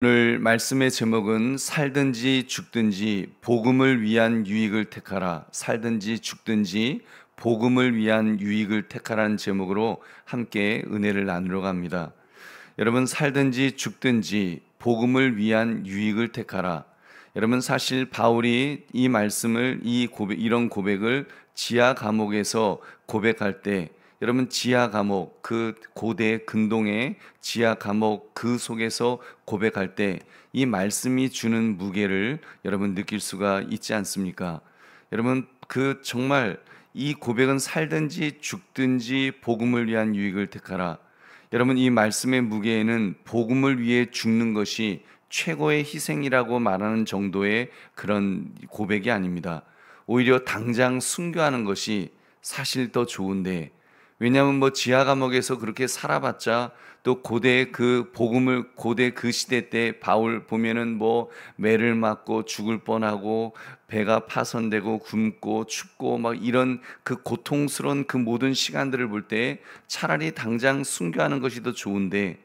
오늘 말씀의 제목은 살든지 죽든지 복음을 위한 유익을 택하라. 살든지 죽든지 복음을 위한 유익을 택하라는 제목으로 함께 은혜를 나누러 갑니다. 여러분, 살든지 죽든지 복음을 위한 유익을 택하라. 여러분, 사실 바울이 이 말씀을 이런 고백을 지하 감옥에서 고백할 때, 여러분, 지하 감옥, 그 고대 근동의 지하 감옥 그 속에서 고백할 때 이 말씀이 주는 무게를 여러분 느낄 수가 있지 않습니까? 여러분, 정말 이 고백은 살든지 죽든지 복음을 위한 유익을 택하라. 여러분, 이 말씀의 무게에는 복음을 위해 죽는 것이 최고의 희생이라고 말하는 정도의 그런 고백이 아닙니다. 오히려 당장 순교하는 것이 사실 더 좋은데, 왜냐하면 지하 감옥에서 그렇게 살아봤자 또 고대 그 시대 때 바울 보면은 매를 맞고 죽을 뻔하고 배가 파손되고 굶고 춥고 막 이런 그 고통스러운 그 모든 시간들을 볼 때 차라리 당장 순교하는 것이 더 좋은데,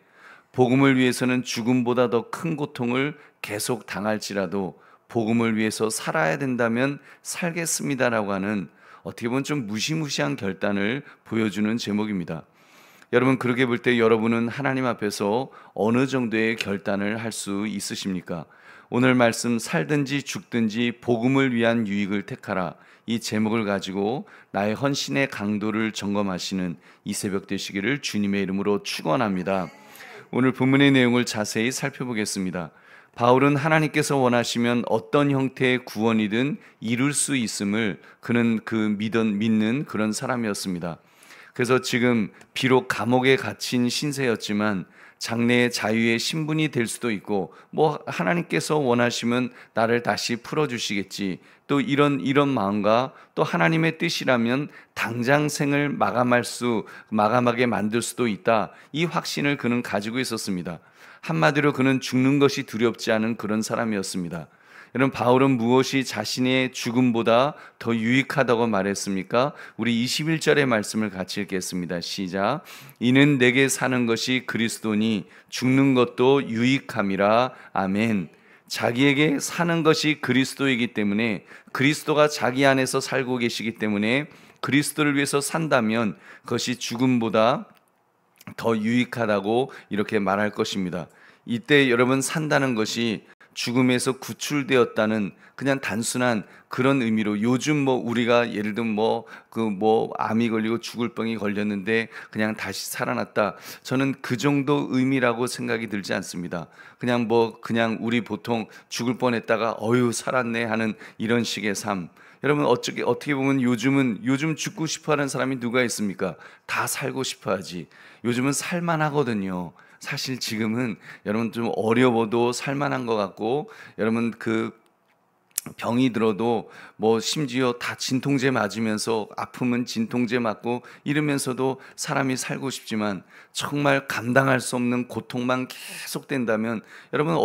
복음을 위해서는 죽음보다 더 큰 고통을 계속 당할지라도 복음을 위해서 살아야 된다면 살겠습니다라고 하는, 어떻게 보면 좀 무시무시한 결단을 보여주는 제목입니다. 여러분, 그렇게 볼 때 여러분은 하나님 앞에서 어느 정도의 결단을 할 수 있으십니까? 오늘 말씀 살든지 죽든지 복음을 위한 유익을 택하라, 이 제목을 가지고 나의 헌신의 강도를 점검하시는 이 새벽 되시기를 주님의 이름으로 축원합니다. 오늘 본문의 내용을 자세히 살펴보겠습니다. 바울은 하나님께서 원하시면 어떤 형태의 구원이든 이룰 수 있음을 그는 믿는 그런 사람이었습니다. 그래서 지금 비록 감옥에 갇힌 신세였지만 장래의 자유의 신분이 될 수도 있고, 하나님께서 원하시면 나를 다시 풀어주시겠지, 또 이런 마음과 또 하나님의 뜻이라면 당장 생을 마감하게 만들 수도 있다, 이 확신을 그는 가지고 있었습니다. 한마디로 그는 죽는 것이 두렵지 않은 그런 사람이었습니다. 여러분, 바울은 무엇이 자신의 죽음보다 더 유익하다고 말했습니까? 우리 21절의 말씀을 같이 읽겠습니다. 시작. 이는 내게 사는 것이 그리스도니 죽는 것도 유익함이라. 아멘. 자기에게 사는 것이 그리스도이기 때문에, 그리스도가 자기 안에서 살고 계시기 때문에 그리스도를 위해서 산다면 그것이 죽음보다 더 유익하다고 이렇게 말할 것입니다. 이때 여러분, 산다는 것이 죽음에서 구출되었다는 그냥 단순한 그런 의미로, 요즘 우리가 예를 들면 암이 걸리고 죽을 병이 걸렸는데 그냥 다시 살아났다, 저는 그 정도 의미라고 생각이 들지 않습니다. 그냥 우리 보통 죽을 뻔했다가 어휴 살았네 하는 이런 식의 삶. 여러분, 어떻게 보면 요즘 죽고 싶어 하는 사람이 누가 있습니까? 다 살고 싶어 하지. 요즘은 살만하거든요. 사실 지금은 여러분 좀 어려워도 살만한 것 같고, 여러분 병이 들어도 심지어 다 진통제 맞으면서, 아프면 진통제 맞고 이러면서도 사람이 살고 싶지만, 정말 감당할 수 없는 고통만 계속된다면 여러분,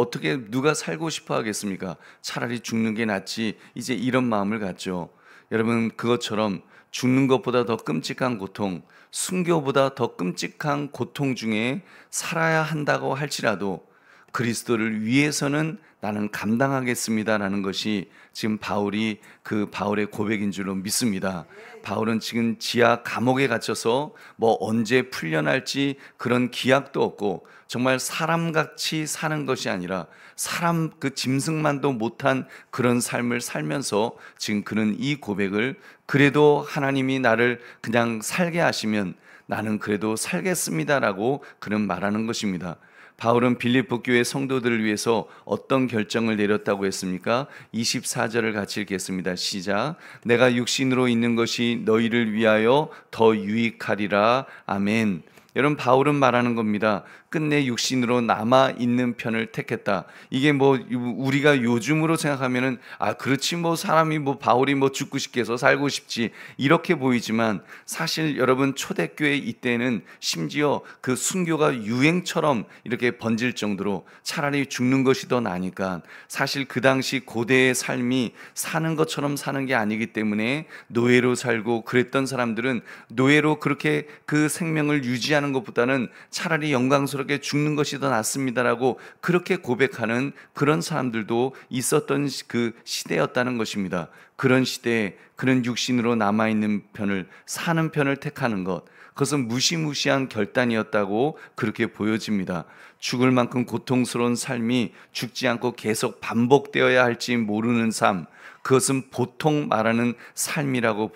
누가 살고 싶어 하겠습니까? 차라리 죽는 게 낫지, 이제 이런 마음을 갖죠. 여러분, 그것처럼 죽는 것보다 더 끔찍한 고통, 순교보다 더 끔찍한 고통 중에 살아야 한다고 할지라도 그리스도를 위해서는 나는 감당하겠습니다라는 것이 지금 바울의 고백인 줄로 믿습니다. 바울은 지금 지하 감옥에 갇혀서 언제 풀려날지 그런 기약도 없고, 정말 사람같이 사는 것이 아니라 사람 짐승만도 못한 그런 삶을 살면서 지금 그는 이 고백을, 그래도 하나님이 나를 그냥 살게 하시면 나는 그래도 살겠습니다라고 그는 말하는 것입니다. 바울은 빌립보 교회 성도들을 위해서 어떤 결정을 내렸다고 했습니까? 24절을 같이 읽겠습니다. 시작. 내가 육신으로 있는 것이 너희를 위하여 더 유익하리라. 아멘. 여러분, 바울은 말하는 겁니다. 끝내 육신으로 남아 있는 편을 택했다. 이게 우리가 요즘으로 생각하면은 그렇지, 사람이 바울이 죽고 싶게 해서 살고 싶지, 이렇게 보이지만, 사실 여러분, 초대교회 이때는 심지어 그 순교가 유행처럼 이렇게 번질 정도로 차라리 죽는 것이 더 나으니까, 사실 그 당시 고대의 삶이 사는 것처럼 사는 게 아니기 때문에 노예로 살고 그랬던 사람들은 노예로 그렇게 그 생명을 유지하는 유지하는 것보다는 차라리 영광스럽게 죽는 것이 더 낫습니다라고 그렇게 고백하는 그런 사람들도 있었던 그 시대였다는 것입니다. 그런 시대에 그런 육신으로 남아있는 편을, 사는 편을 택하는 것, 그것은 무시무시한 결단이었다고 그렇게 보여집니다. 죽을 만큼 고통스러운 삶이 죽지 않고 계속 반복되어야 할지 모르는 삶, 그것은 보통 말하는 삶이라고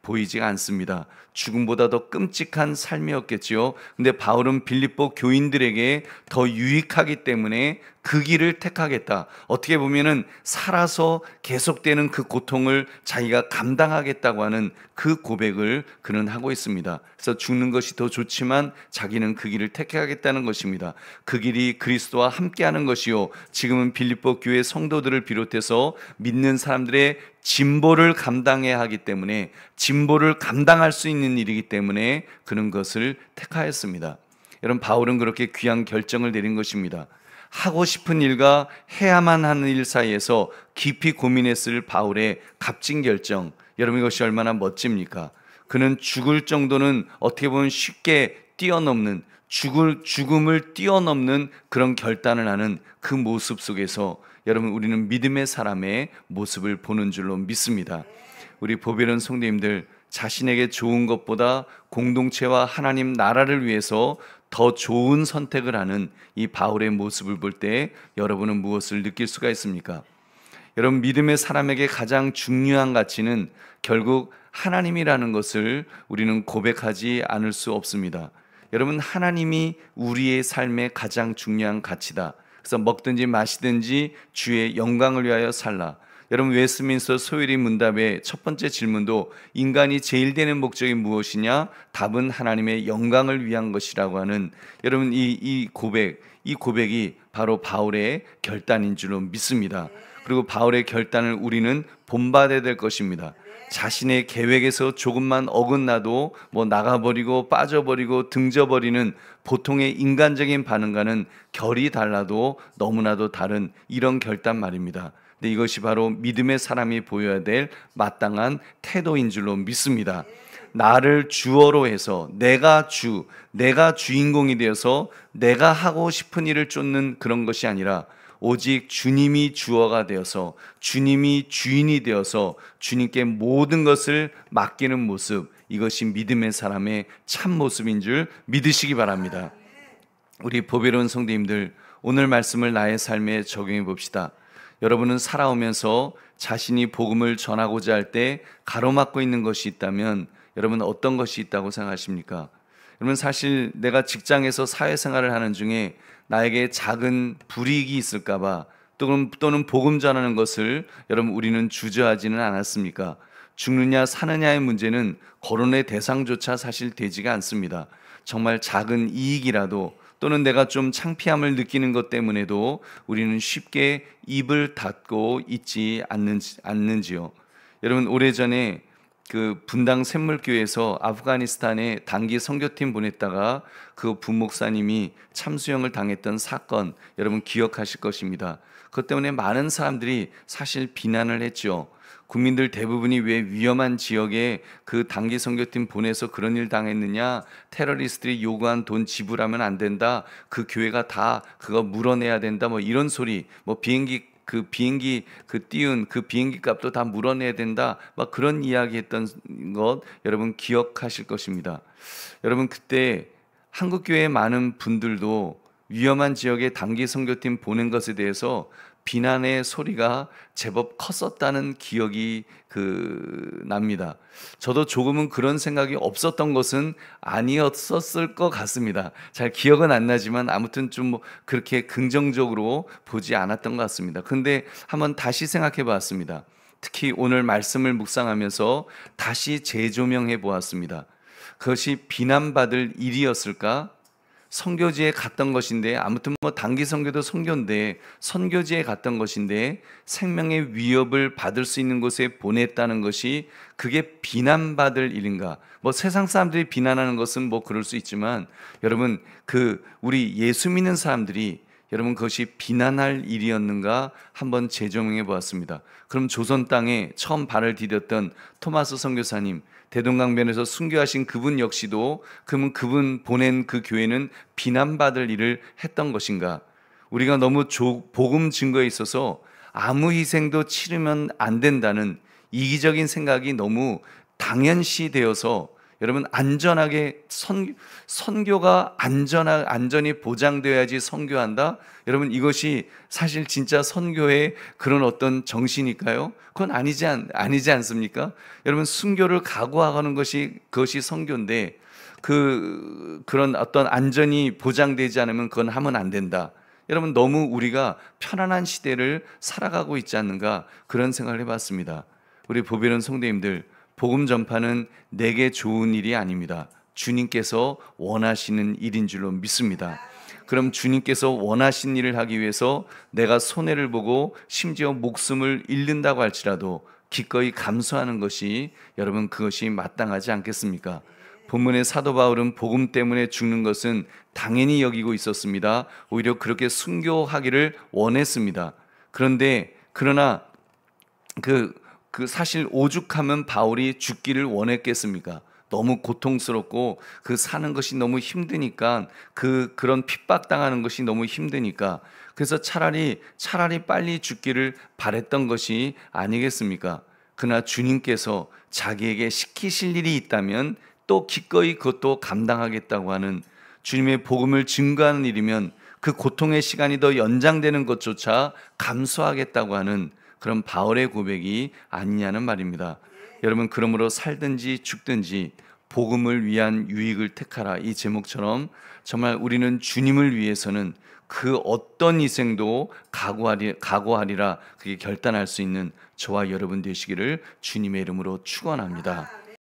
보이지 않습니다. 죽음보다 더 끔찍한 삶이었겠지요. 근데 바울은 빌립보 교인들에게 더 유익하기 때문에 그 길을 택하겠다. 어떻게 보면은 살아서 계속되는 그 고통을 자기가 감당하겠다고 하는 그 고백을 그는 하고 있습니다. 그래서 죽는 것이 더 좋지만 자기는 그 길을 택하겠다는 것입니다. 그 길이 그리스도와 함께하는 것이요, 지금은 빌립보 교회 성도들을 비롯해서 믿는 사람들의 진보를 감당해야 하기 때문에, 진보를 감당할 수 있는 일이기 때문에 그는 그것을 택하였습니다. 여러분, 바울은 그렇게 귀한 결정을 내린 것입니다. 하고 싶은 일과 해야만 하는 일 사이에서 깊이 고민했을 바울의 값진 결정, 여러분 이것이 얼마나 멋집니까? 그는 죽을 정도는 어떻게 보면 쉽게 뛰어넘는, 죽음을 뛰어넘는 그런 결단을 하는 그 모습 속에서 여러분, 우리는 믿음의 사람의 모습을 보는 줄로 믿습니다. 우리 보배로운 성도님들, 자신에게 좋은 것보다 공동체와 하나님 나라를 위해서 더 좋은 선택을 하는 이 바울의 모습을 볼 때 여러분은 무엇을 느낄 수가 있습니까? 여러분, 믿음의 사람에게 가장 중요한 가치는 결국 하나님이라는 것을 우리는 고백하지 않을 수 없습니다. 여러분, 하나님이 우리의 삶의 가장 중요한 가치다. 그래서 먹든지 마시든지 주의 영광을 위하여 살라. 여러분, 웨스트민스터 소요리 문답의 첫 번째 질문도 인간이 제일 되는 목적이 무엇이냐? 답은 하나님의 영광을 위한 것이라고 하는, 여러분, 이 고백이 바로 바울의 결단인 줄로 믿습니다. 그리고 바울의 결단을 우리는 본받아야 될 것입니다. 자신의 계획에서 조금만 어긋나도 나가버리고 빠져버리고 등져버리는 보통의 인간적인 반응과는 결이 달라도 너무나도 다른 이런 결단 말입니다. 근데 이것이 바로 믿음의 사람이 보여야 될 마땅한 태도인 줄로 믿습니다. 나를 주어로 해서 내가 주인공이 되어서 내가 하고 싶은 일을 쫓는 그런 것이 아니라 오직 주님이 주어가 되어서, 주님이 주인이 되어서 주님께 모든 것을 맡기는 모습, 이것이 믿음의 사람의 참 모습인 줄 믿으시기 바랍니다. 우리 보배로운 성도님들, 오늘 말씀을 나의 삶에 적용해 봅시다. 여러분은 살아오면서 자신이 복음을 전하고자 할 때 가로막고 있는 것이 있다면 여러분 어떤 것이 있다고 생각하십니까? 여러분, 사실 내가 직장에서 사회생활을 하는 중에 나에게 작은 불이익이 있을까봐 또는 복음 전하는 것을 여러분 우리는 주저하지는 않았습니까? 죽느냐 사느냐의 문제는 거론의 대상조차 사실 되지가 않습니다. 정말 작은 이익이라도 또는 내가 좀 창피함을 느끼는 것 때문에도 우리는 쉽게 입을 닫고 있지 않는지요. 여러분, 오래전에 그 분당 샘물교회에서 아프가니스탄에 단기 선교팀 보냈다가 그 부목사님이 참수형을 당했던 사건, 여러분 기억하실 것입니다. 그것 때문에 많은 사람들이 사실 비난을 했죠. 국민들 대부분이 왜 위험한 지역에 그 단기 선교팀 보내서 그런 일 당했느냐, 테러리스트들이 요구한 돈 지불하면 안 된다, 그 교회가 다 그거 물어내야 된다, 이런 소리, 비행기 띄운 그 비행기 값도 다 물어내야 된다, 그런 이야기 했던 것 여러분 기억하실 것입니다. 여러분, 그때 한국교회 많은 분들도 위험한 지역에 단기 선교팀 보낸 것에 대해서 비난의 소리가 제법 컸었다는 기억이 납니다. 저도 조금은 그런 생각이 없었던 것은 아니었었을 것 같습니다. 잘 기억은 안 나지만 아무튼 좀 그렇게 긍정적으로 보지 않았던 것 같습니다. 근데 한번 다시 생각해 보았습니다. 특히 오늘 말씀을 묵상하면서 다시 재조명해 보았습니다. 그것이 비난받을 일이었을까? 선교지에 갔던 것인데, 아무튼 단기 선교도 선교인데 선교지에 갔던 것인데 생명의 위협을 받을 수 있는 곳에 보냈다는 것이 그게 비난받을 일인가? 세상 사람들이 비난하는 것은 그럴 수 있지만 여러분, 우리 예수 믿는 사람들이 여러분 그것이 비난할 일이었는가 한번 재정해 보았습니다. 그럼 조선 땅에 처음 발을 디뎠던 토마스 선교사님, 대동강변에서 순교하신 그분 역시도 그러면 그분 보낸 그 교회는 비난받을 일을 했던 것인가? 우리가 너무 복음 증거에 있어서 아무 희생도 치르면 안 된다는 이기적인 생각이 너무 당연시 되어서 여러분 안전하게 선교가 안전히 보장되어야지 선교한다. 여러분 이것이 사실 진짜 선교의 그런 어떤 정신일까요? 그건 아니지 않습니까? 여러분 순교를 각오하는 것이 그것이 선교인데 그런 어떤 안전이 보장되지 않으면 그건 하면 안 된다. 여러분 너무 우리가 편안한 시대를 살아가고 있지 않는가 그런 생각을 해봤습니다. 우리 보배로운 성도님들, 복음 전파는 내게 좋은 일이 아닙니다. 주님께서 원하시는 일인 줄로 믿습니다. 그럼 주님께서 원하신 일을 하기 위해서 내가 손해를 보고 심지어 목숨을 잃는다고 할지라도 기꺼이 감수하는 것이 여러분 그것이 마땅하지 않겠습니까? 본문의 사도 바울은 복음 때문에 죽는 것은 당연히 여기고 있었습니다. 오히려 그렇게 순교하기를 원했습니다. 그러나 사실 오죽하면 바울이 죽기를 원했겠습니까? 너무 고통스럽고 사는 것이 너무 힘드니까 그런 핍박당하는 것이 너무 힘드니까 그래서 차라리 빨리 죽기를 바랬던 것이 아니겠습니까? 그러나 주님께서 자기에게 시키실 일이 있다면 또 기꺼이 그것도 감당하겠다고 하는 주님의 복음을 증거하는 일이면 그 고통의 시간이 더 연장되는 것조차 감수하겠다고 하는 그런 바울의 고백이 아니냐는 말입니다. 여러분 그러므로 살든지 죽든지 복음을 위한 유익을 택하라 이 제목처럼 정말 우리는 주님을 위해서는 그 어떤 희생도 각오하리라 그게 결단할 수 있는 저와 여러분 되시기를 주님의 이름으로 축원합니다.